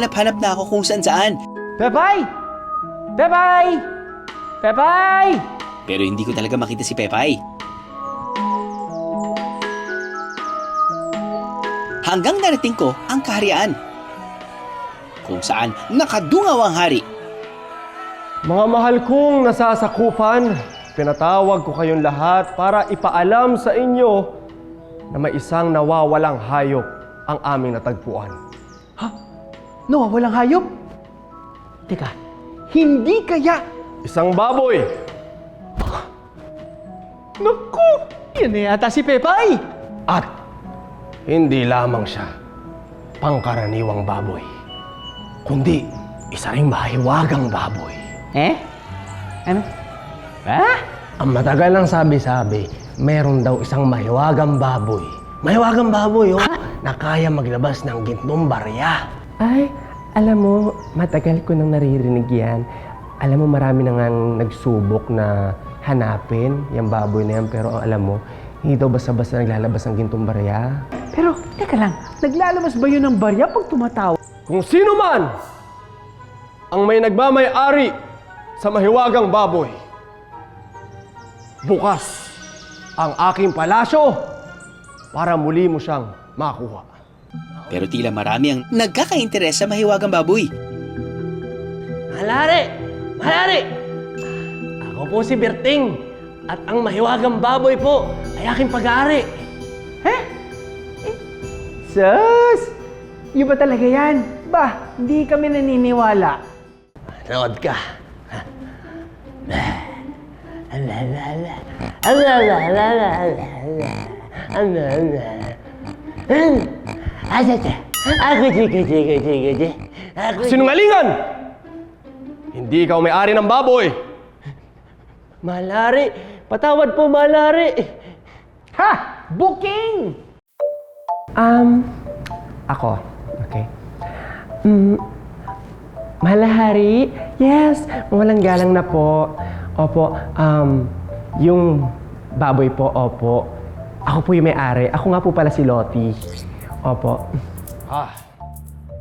Naghahanap-hanap na ako kung saan-saan. Pepay! Pepay! Pepay! Pero hindi ko talaga makita si Pepay. Hanggang narating ko ang kaharian, kung saan nakadungaw ang hari. Mga mahal kong nasasakupan, pinatawag ko kayong lahat para ipaalam sa inyo na may isang nawawalang hayop ang aming natagpuan. Nawawalang hayop? Teka, hindi kaya... Isang baboy! Naku! Yan na yata si Pepay! At hindi lamang siya pangkaraniwang baboy, kundi isa ring mahiwagang baboy. Eh? Ano? Ha? Ang matagal ng sabi-sabi, meron daw isang mahiwagang baboy. Mahiwagang baboy, oh, na kaya maglabas ng gintong barya. Ay, alam mo, matagal ko nang naririnig yan. Alam mo, marami na nga nagsubok na hanapin yung baboy na yan. Pero alam mo, hindi daw basta-basta naglalabas ng gintong barya. Pero, teka lang, naglalabas ba yun ng barya pag tumatawa? Kung sino man ang may nagmamay-ari sa mahiwagang baboy, bukas ang aking palasyo para muli mo siyang makuha. Pero tila marami ang nagkaka-interes sa mahiwagang baboy. Malari! Malari! Ako po si Berting at ang mahiwagang baboy po ay aking pag-aari. Sus! Yun ba talaga yan? Bah, hindi kami naniniwala. Nood ka. Sinungalingan! Hindi ikaw may-ari ng baboy. Malari! Patawad po, Malari! Ha! Booking! Ako. Okay. Malahari? Yes, walang galang na po. Opo, yung baboy po, opo. Ako po yung may-ari. Ako nga po pala si Lottie. Opo.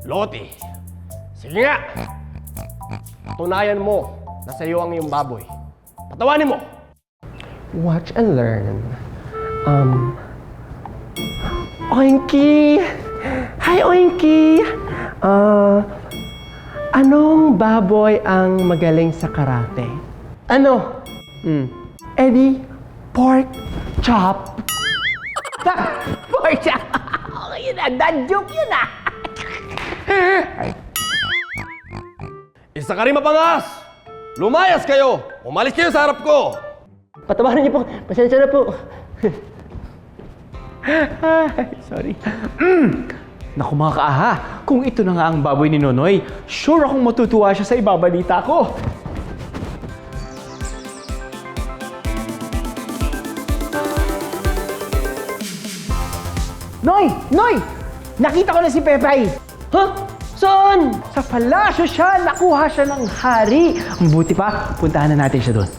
Loti. Sige nga! Tunayan mo na sa iyo ang iyong baboy. Patawanin mo! Watch and learn. Oinky! Hi, Oinky! Anong baboy ang magaling sa karate? Ano? Eddie, pork chop. Boy, siya! Okay na, dad joke yun ah! Isa ka rin mapangas! Lumayas kayo! Umalis kayo sa harap ko! Patawarin niyo po. Pasensya na po. Sorry. Naku mga kaaha, kung ito na nga ang baboy ni Nonoy, sure akong matutuwa siya sa ibabalita ko. Noy! Noy! Nakita ko na si Pepay! Huh? Saan? Sa palasyo siya, nakuha siya ng hari. Buti pa, puntahan na natin siya doon.